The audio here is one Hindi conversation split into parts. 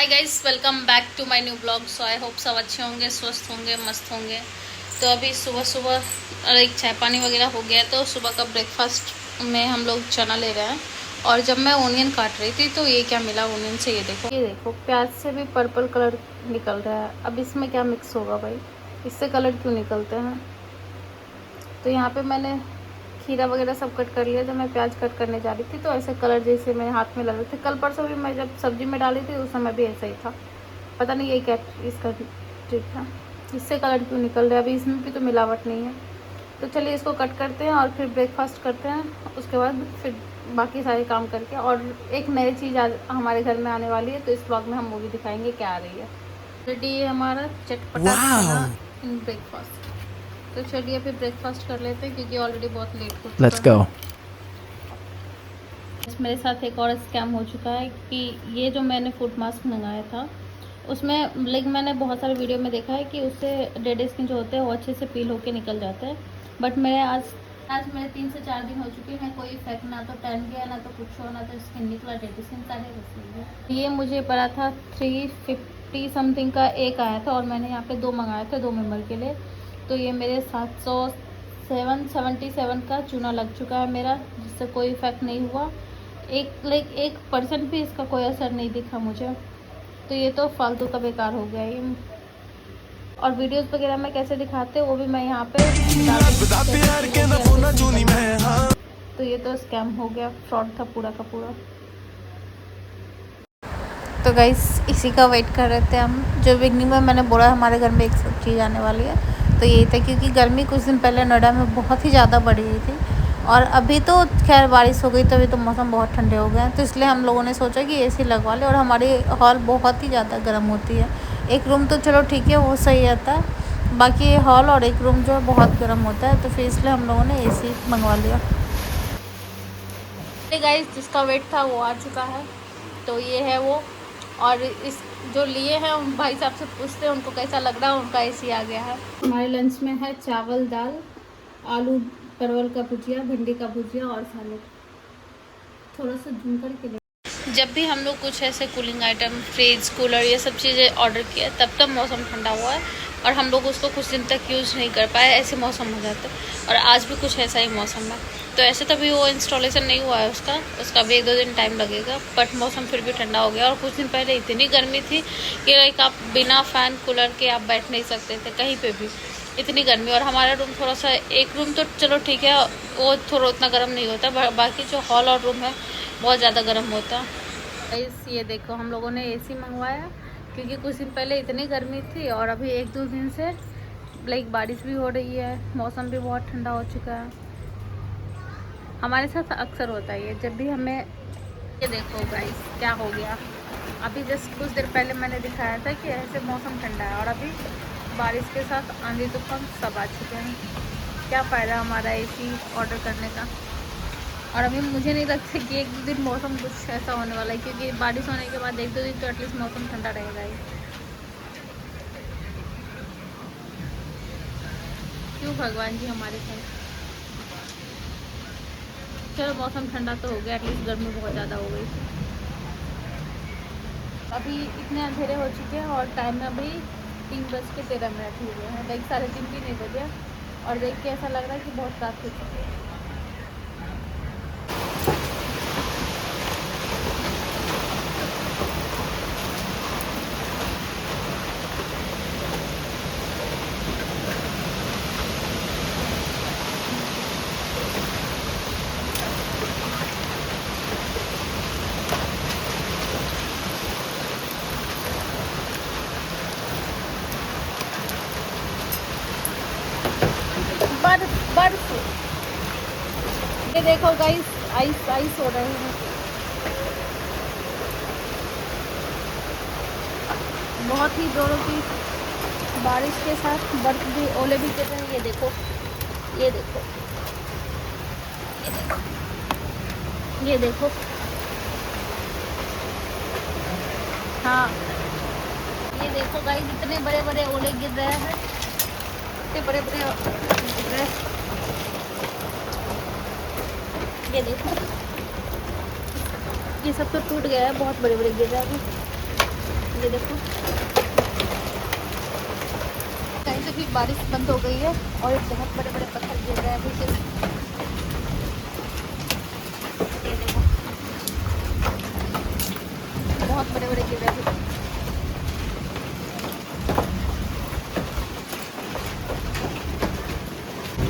Guys, welcome back to my new blog. So I hope सब अच्छे होंगे, स्वस्थ होंगे, मस्त होंगे। तो अभी सुबह सुबह एक चाय पानी वगैरह हो गया, तो सुबह का ब्रेकफास्ट में हम लोग चना ले रहे हैं। और जब मैं ओनियन काट रही थी तो ये क्या मिला ओनियन से, ये देखो प्याज से भी पर्पल कलर निकल रहा है। अब इसमें क्या मिक्स होगा भाई, इससे कलर क्यों निकलते हैं। तो यहाँ पे मैंने खीरा वगैरह सब कट कर लिया। जब मैं प्याज कट करने जा रही थी तो ऐसे कलर जैसे मेरे हाथ में लग रहे थे। कल परसों भी मैं जब सब्जी में डाली थी उस समय भी ऐसा ही था। पता नहीं ये क्या इसका ट्रिक था, इससे कलर क्यों निकल रहा है। अभी इसमें भी तो मिलावट नहीं है। तो चलिए इसको कट करते हैं और फिर ब्रेकफास्ट करते हैं। उसके बाद फिर बाकी सारे काम करके, और एक नई चीज़ आज हमारे घर में आने वाली है, तो इस ब्लॉग में हम वो भी दिखाएंगे क्या आ रही है। रेडी है हमारा चटपटा खाना इन ब्रेकफास्ट। तो चलिए फिर ब्रेकफास्ट कर लेते हैं क्योंकि ऑलरेडी बहुत लेट हो चुका है। Let's go. मेरे साथ एक और स्कैम हो चुका है कि ये जो मैंने फुट मास्क मंगाया था उसमें मैंने बहुत सारे वीडियो में देखा है कि उससे डेड स्किन जो होते हैं वो अच्छे से पील होके निकल जाते हैं। बट मेरे आज मेरे 3 से 4 दिन हो चुके हैं, कोई इफेक्ट ना तो टैन गया, ना तो कुछ हो, ना तो स्किन निकला, डेड स्किन सारे वैसे। ये मुझे पड़ा था 350 समथिंग का एक आया था, और मैंने यहाँ पे 2 मंगाए थे 2 मेंबर के लिए। तो ये मेरे 777 का चूना लग चुका है मेरा, जिससे कोई इफेक्ट नहीं हुआ। 1% भी इसका कोई असर नहीं दिखा मुझे। तो ये तो फालतू का बेकार हो गया ये। और वीडियोस वगैरह में कैसे दिखाते वो भी मैं यहाँ पे तो ये तो स्कैम हो गया, फ्रॉड था पूरा का पूरा। तो गाइस इसी का वेट कर रहे थे हम। जो बिगनिंग में मैंने बोला हमारे घर में एक सब चीज़ आने वाली है, तो यही था क्योंकि गर्मी कुछ दिन पहले नोएडा में बहुत ही ज़्यादा बढ़ गई थी। और अभी तो खैर बारिश हो गई, तो अभी तो मौसम बहुत ठंडे हो गए हैं। तो इसलिए हम लोगों ने सोचा कि एसी लगवा ले। और हमारी हॉल बहुत ही ज़्यादा गर्म होती है। एक रूम तो चलो ठीक है वो सही रहता है, बाकी हॉल और एक रूम जो है बहुत गर्म होता है। तो फिर इसलिए हम लोगों ने एसी मंगवा लिया। गाइस जिसका वेट था वो आ चुका है, तो ये है वो। और इस जो लिए हैं उन भाई साहब से पूछते हैं उनको कैसा लग रहा है, उनका एसी आ गया है। हमारे लंच में है चावल, दाल, आलू परवल का भुजिया, भिंडी का भुजिया और सैलेड। थोड़ा सा झूम कर के जब भी हम लोग कुछ ऐसे कूलिंग आइटम, फ्रिज, कूलर, ये सब चीज़ें ऑर्डर किया तब मौसम ठंडा हुआ है, और हम लोग उसको कुछ दिन तक यूज़ नहीं कर पाए, ऐसे मौसम हो जाता है। और आज भी कुछ ऐसा ही मौसम है। तो ऐसे तभी वो इंस्टॉलेशन नहीं हुआ है उसका भी 1-2 दिन टाइम लगेगा। बट मौसम फिर भी ठंडा हो गया। और कुछ दिन पहले इतनी गर्मी थी कि आप बिना फ़ैन कूलर के आप बैठ नहीं सकते थे कहीं पे भी, इतनी गर्मी। और हमारा रूम थोड़ा सा, एक रूम तो चलो ठीक है वो थोड़ा उतना गर्म नहीं होता, बाकी जो हॉल और रूम है बहुत ज़्यादा गर्म होता। ये देखो हम लोगों ने एसी मंगवाया क्योंकि कुछ दिन पहले इतनी गर्मी थी, और अभी 1-2 दिन से बारिश भी हो रही है, मौसम भी बहुत ठंडा हो चुका है। हमारे साथ अक्सर होता है ये, जब भी हमें। ये देखो गाइस क्या हो गया, अभी जस्ट कुछ देर पहले मैंने दिखाया था कि ऐसे मौसम ठंडा है, और अभी बारिश के साथ आंधी तूफान सब आ चुके हैं। क्या फ़ायदा हमारा एसी ऑर्डर करने का। और अभी मुझे नहीं लगता कि 1-2 दिन मौसम कुछ ऐसा होने वाला है, क्योंकि बारिश होने के बाद 1-2 दिन तो एटलीस्ट मौसम ठंडा रहेगा ही। क्यों भगवान जी हमारे साथ। चलो मौसम ठंडा तो हो गया, एटलीस्ट गर्मी बहुत ज़्यादा हो गई। अभी इतने अंधेरे हो चुके हैं और टाइम में अभी 3:13 हुए हैं, 3:30 भी नहीं बजे। और देख के ऐसा लग रहा है कि बहुत रात हो चुकी है। बर्फ ये देखो गाइस, आइस हो रहे हैं। बहुत ही जोरों की बारिश के साथ बर्फ भी, ओले भी गिर रहे हैं। ये देखो, ये देखो, ये देखो, ये देखो। हाँ ये देखो गाइस, इतने बड़े बड़े ओले गिर रहे हैं, इतने बड़े बड़े गिर रहे हैं। ये देखो, ये सब तो टूट गया है, बहुत बड़े बड़े गिर रहे हैं। ये देखो कहीं से भी बारिश बंद हो गई है और एक बहुत बड़े बड़े पत्थर गिर रहे हैं अभी से। ये देखो बहुत बड़े बड़े गिर रहे हैं।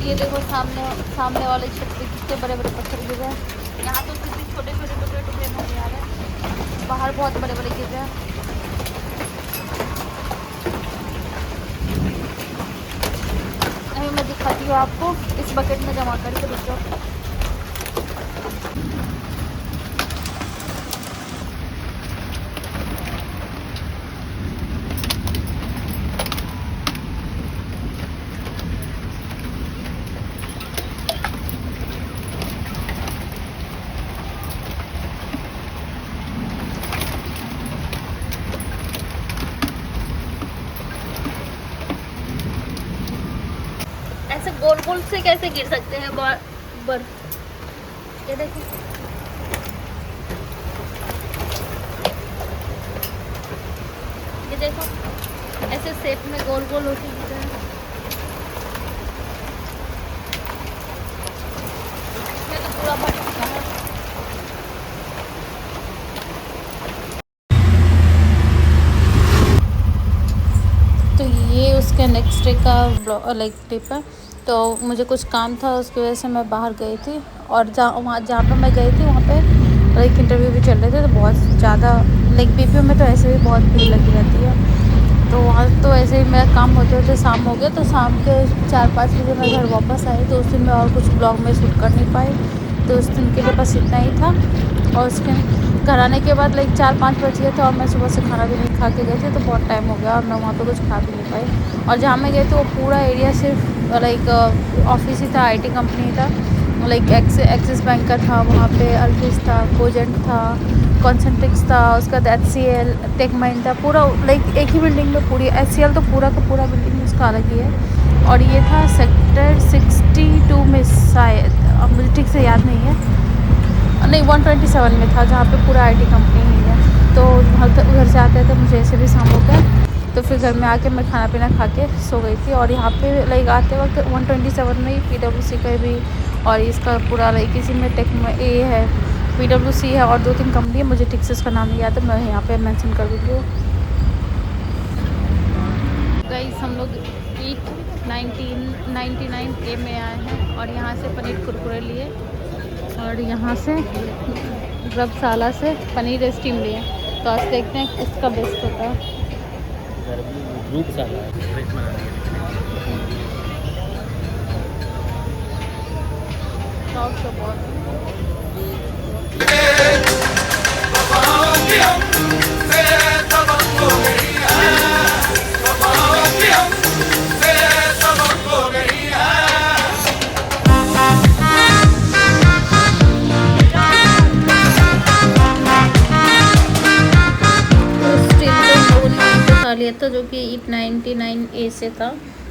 ये देखो सामने सामने वाले छत पे कितने बड़े बड़े पत्थर गिर रहे हैं। यहाँ तो कितने छोटे छोटे टुकड़े टुकड़े नजर आ रहे हैं, बाहर बहुत बड़े बड़े गिर रहे हैं। अभी मैं दिखाती हूँ आपको, इस बकेट में जमा करके बच्चों। ऐसे गोल गोल से कैसे गिर सकते हैं बर्फ। ये देखो ये देखो ऐसे शेप में गोल गोल होके गिर रहा है। ये तो पूरा भर चुका है। तो ये उसके नेक्स्ट डे का लाइक ट्रिप है। तो मुझे कुछ काम था, उसकी वजह से मैं बाहर गई थी। और जहाँ पे मैं गई थी वहाँ पे लाइक इंटरव्यू भी चल रहे थे। तो बहुत ज़्यादा लाइक बीपीओ में तो ऐसे भी बहुत भीड़ लगी रहती है। तो वहाँ तो ऐसे ही मेरा काम होते होते शाम हो गया। तो शाम के 4-5 बजे मैं घर वापस आई। तो उस दिन मैं और कुछ ब्लॉग में शूट कर नहीं पाई। तो उस दिन के लिए बस इतना ही था। और उसके घर आने के बाद लाइक 4-5 बज गए थे और मैं सुबह से खाना भी नहीं खा के गई थी। तो बहुत टाइम हो गया और मैं वहाँ पे कुछ खा भी नहीं पाई। और जहाँ मैं गई थी वो पूरा एरिया सिर्फ लाइक ऑफिस ही था, आईटी कंपनी था। लाइक एक्सिस बैंक का था वहाँ पे, अल्फिस था, कोजेंट था, कॉन्सेंट्रिक्स था, उसका बाद HCL, टेक माइन था। पूरा लाइक एक ही बिल्डिंग में पूरी HCL तो पूरा का पूरा बिल्डिंग उसका अलग ही है। और ये था सेक्टर 62 में शायद, अब मुझे ठीक से याद नहीं है, नहीं 127 में था, जहाँ पे पूरा आईटी कंपनी ही है। तो वहाँ उधर से आते थे, मुझे ऐसे भी शाम हो गया। तो फिर घर में आके मैं खाना पीना खा के सो गई थी। और यहाँ पे लाइक आते वक्त 127 में ही PwC का भी, और इसका पूरा लाइक इसी में टेक में ए है, PwC है और 2-3 कंपनी है। मुझे ठीक से इसका नाम नहीं याद है, मैं यहाँ पे मेंशन कर दूँगी। गाइस हम लोग ईट 1999 ए में आए हैं और यहाँ से पनीर कुरकुरे लिए और यहाँ से रबसाला से पनीर स्टीम लिए। तो आज देखते हैं किसका बेस्ट होता है। ग्रुप साला ब्रेक बनाने के लिया था जो कि ईट 99 ए से था,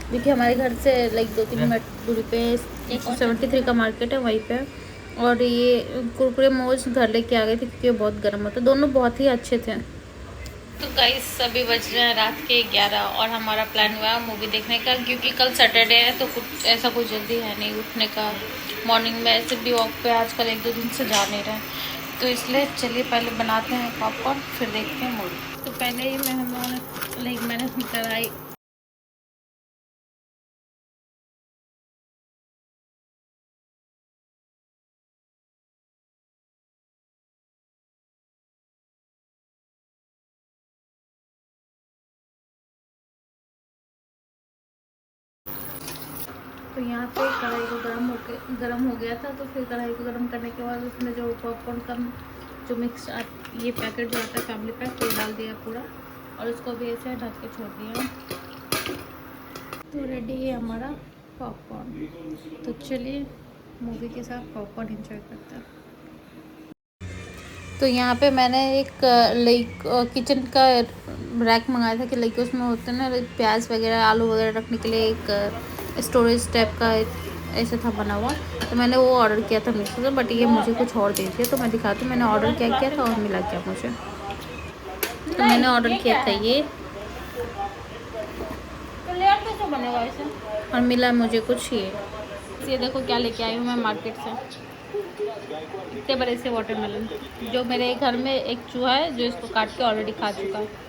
क्योंकि हमारे घर से लाइक 2-3 मिनट दूरी पे 73 का मार्केट है वहीं पे। और ये कुरकुरे मोज घर लेके आ गए थे क्योंकि बहुत गर्म होता, दोनों बहुत ही अच्छे थे। तो गाइस अभी बज रहे हैं रात के 11 और हमारा प्लान हुआ मूवी देखने का, क्योंकि कल सैटरडे है तो कुछ ऐसा कुछ जल्दी है नहीं उठने का। मॉर्निंग में ऐसे भी वॉक पे आजकल 1-2 दिन से जा नहीं रहे, तो इसलिए चलिए पहले बनाते हैं पॉपकॉर्न, फिर देखते हैं मूवी। तो पहले ही मैंने कढ़ाई तो यहाँ पे कढ़ाई को गर्म हो गया था। तो फिर कढ़ाई को गर्म करने के बाद उसमें जो पॉपकॉर्न का जो मिक्स ये पैकेट जो आता है फैमिली पैक, ये डाल दिया पूरा और उसको भी ऐसे ढक के छोड़ दिया। तो रेडी है हमारा पॉपकॉर्न। तो चलिए मूवी के साथ पॉपकॉर्न एंजॉय करते हैं। तो यहाँ पे मैंने एक लाइक किचन का रैक मंगाया था कि लाइक उसमें होते हैं ना प्याज वगैरह आलू वगैरह रखने के लिए एक स्टोरेज टाइप का ऐसे था बना हुआ। तो मैंने वो ऑर्डर किया था मीशो से, बट ये मुझे कुछ और दे दिया। तो मैं दिखाती हूँ मैंने ऑर्डर क्या किया था और मिला क्या मुझे। तो मैंने ऑर्डर किया था ये, कैसे बनेगा इसे, और मिला मुझे कुछ ये देखो क्या लेके आई हूँ मैं मार्केट से, इतने बड़े से वाटरमेलन, जो मेरे घर में एक चूहा है जो इसको काट के ऑलरेडी खा चुका है।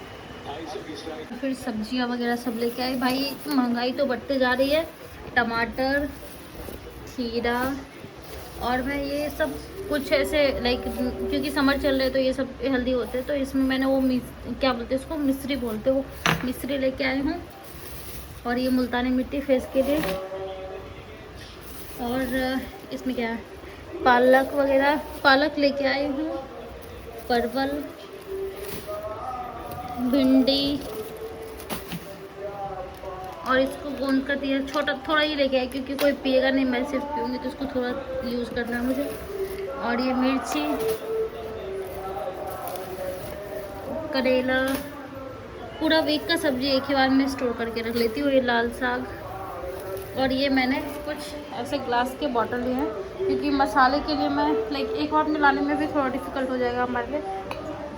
फिर सब्जियां वगैरह सब लेके आई। भाई महंगाई तो बढ़ते जा रही है, टमाटर, खीरा, और मैं ये सब कुछ ऐसे लाइक क्योंकि समर चल रहे हैं तो ये सब हेल्दी होते हैं, तो इसमें मैंने वो क्या बोलते हैं इसको, मिश्री बोलते हैं, वो मिश्री लेके आई हूँ। और ये मुल्तानी मिट्टी फेस के लिए, और इसमें क्या है, पालक वगैरह, पालक लेके आई हूँ, परवल, भिंडी, और इसको गोंद कर दिया, छोटा थोड़ा ही लेके आए क्योंकि कोई पिएगा नहीं, मैं सिर्फ पीऊँगी तो इसको थोड़ा यूज़ करना है मुझे। और ये मिर्ची, करेला, पूरा वीक का सब्जी एक ही बार में स्टोर करके रख लेती हूँ। ये लाल साग, और ये मैंने कुछ ऐसे ग्लास के बॉटल लिए हैं क्योंकि मसाले के लिए मैं लाइक एक बार में लाने में भी थोड़ा डिफ़िकल्ट हो जाएगा हमारे लिए,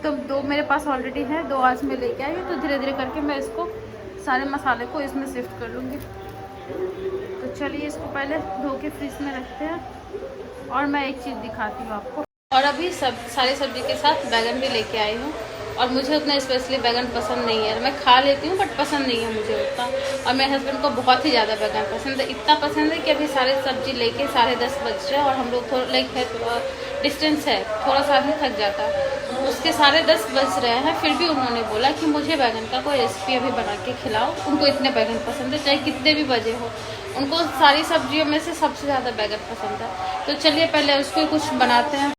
तो 2 मेरे पास ऑलरेडी है, 2 आज मैं लेके आई हूँ, तो धीरे धीरे करके मैं इसको सारे मसाले को इसमें शिफ्ट कर लूँगी। तो चलिए इसको पहले धो के फ्रिज में रखते हैं, और मैं एक चीज़ दिखाती हूँ आपको। और अभी सारी सब्जी के साथ बैगन भी लेके आई हूँ, और मुझे उतना स्पेशली बैगन पसंद नहीं है, मैं खा लेती हूँ बट पसंद नहीं है मुझे उतना, और मेरे हस्बैंड को बहुत ही ज़्यादा बैगन पसंद है, इतना पसंद है कि अभी सारे सब्जी लेके 10:30 बज रहे हैं, और हम लोग थोड़ा लाइक है डिस्टेंस है, थोड़ा सा आदमी थक जाता है, उसके 10:30 बज रहे हैं, फिर भी उन्होंने बोला कि मुझे बैगन का कोई रेसिपी अभी बना के खिलाओ। उनको इतने बैगन पसंद है, चाहे कितने भी बजे हो, उनको सारी सब्जियों में से सबसे ज़्यादा बैगन पसंद है। तो चलिए पहले उसको कुछ बनाते हैं।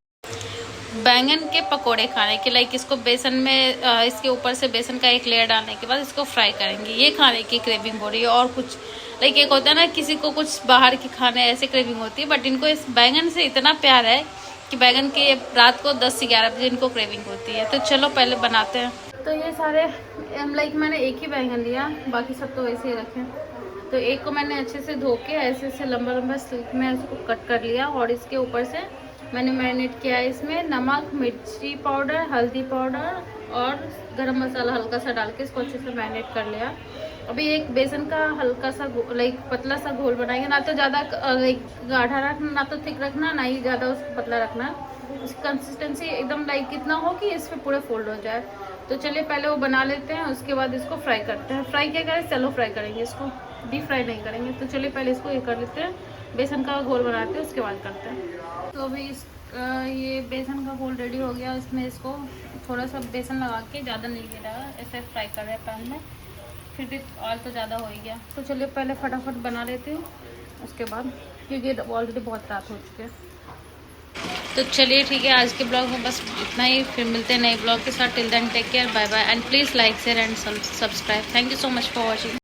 बैंगन के पकोड़े खाने के लाइक इसको बेसन में इसके ऊपर से बेसन का एक लेयर डालने के बाद इसको फ्राई करेंगे, ये खाने की क्रेविंग हो रही है। और कुछ लाइक एक होता है ना, किसी को कुछ बाहर के खाने ऐसे क्रेविंग होती है, बट इनको इस बैंगन से इतना प्यार है कि बैगन के रात को 10 से 11 बजे इनको क्रेविंग होती है। तो चलो पहले बनाते हैं। तो ये सारे लाइक मैंने एक ही बैंगन लिया, बाकी सब तो वैसे ही रखे। तो एक को मैंने अच्छे से धो के ऐसे ऐसे लंबा लंबा स्लिप में उसको कट कर लिया, और इसके ऊपर से मैंने मैरिनेट किया है इसमें नमक, मिर्ची पाउडर, हल्दी पाउडर और गरम मसाला हल्का सा डाल के इसको अच्छे से मैरिनेट कर लिया। अभी एक बेसन का हल्का सा लाइक पतला सा घोल बनाएंगे, ना तो ज़्यादा लाइक गाढ़ा रखना, ना तो थिक रखना, ना ही ज़्यादा उसको पतला रखना। उसकी कंसिस्टेंसी एकदम लाइक कितना हो कि इस पर पूरे फोल्ड हो जाए। तो चलिए पहले वो बना लेते हैं, उसके बाद इसको फ्राई करते हैं। फ्राई क्या करें, चलो फ्राई करेंगे इसको, डीप फ्राई नहीं करेंगे। तो चलिए पहले इसको ये कर लेते हैं, बेसन का घोल बनाते हैं, उसके बाद करते हैं। तो अभी ये बेसन का घोल रेडी हो गया, इसमें इसको थोड़ा सा बेसन लगा के, ज़्यादा नहीं ले रहा, ऐसे फ्राई कर रहे हैं पैन में, फिर भी ऑयल तो ज़्यादा हो ही गया। तो चलिए पहले फटाफट बना लेती हूँ, उसके बाद क्योंकि ऑलरेडी बहुत रात हो चुकी है। तो चलिए ठीक है, आज के ब्लॉग में बस इतना ही, फिर मिलते हैं नए ब्लॉग के साथ। Till then take care, bye bye, and please like share and subscribe. Thank you so much for watching.